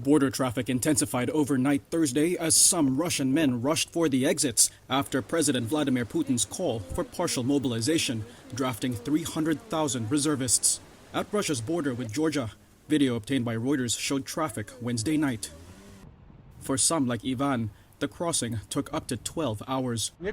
Border traffic intensified overnight Thursday as some Russian men rushed for the exits after President Vladimir Putin's call for partial mobilization, drafting 300,000 reservists. At Russia's border with Georgia, video obtained by Reuters showed traffic Wednesday night. For some, like Ivan, the crossing took up to 12 hours. I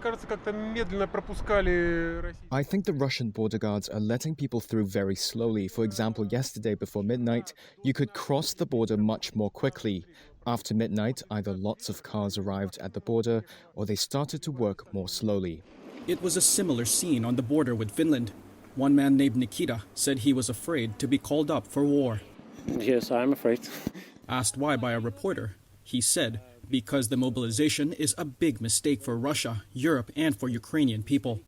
think the Russian border guards are letting people through very slowly. For example, yesterday before midnight, you could cross the border much more quickly. After midnight, either lots of cars arrived at the border or they started to work more slowly. It was a similar scene on the border with Finland. One man named Nikita said he was afraid to be called up for war. Yes, I'm afraid. Asked why by a reporter, he said, because the mobilization is a big mistake for Russia, Europe, and for Ukrainian people.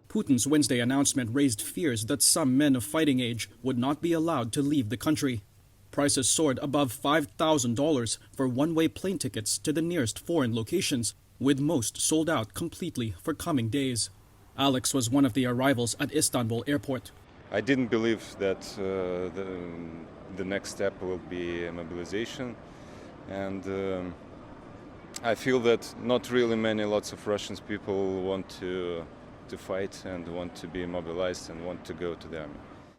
Putin's Wednesday announcement raised fears that some men of fighting age would not be allowed to leave the country. Prices soared above $5,000 for one-way plane tickets to the nearest foreign locations, with most sold out completely for coming days. Alex was one of the arrivals at Istanbul airport. I didn't believe that the next step will be mobilization. And I feel that not really lots of Russian people want to fight and want to be mobilized and want to go to the army.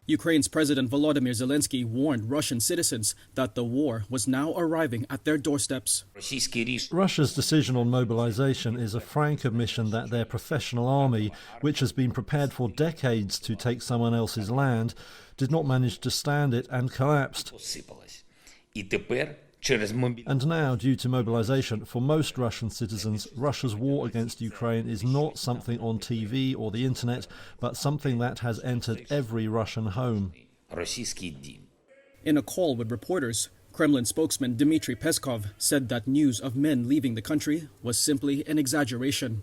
Ukraine's President Volodymyr Zelensky warned Russian citizens that the war was now arriving at their doorsteps. Russia's decision on mobilization is a frank admission that their professional army, which has been prepared for decades to take someone else's land, did not manage to stand it and collapsed. And now, due to mobilization, for most Russian citizens, Russia's war against Ukraine is not something on TV or the internet, but something that has entered every Russian home. In a call with reporters, Kremlin spokesman Dmitry Peskov said that news of men leaving the country was simply an exaggeration.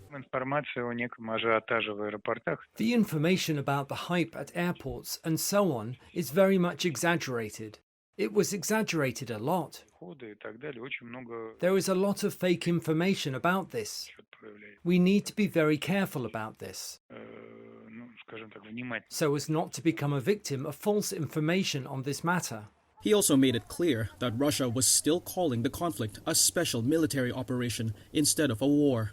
The information about the hype at airports and so on is very much exaggerated. It was exaggerated a lot. There is a lot of fake information about this. We need to be very careful about this, so as not to become a victim of false information on this matter. He also made it clear that Russia was still calling the conflict a special military operation instead of a war.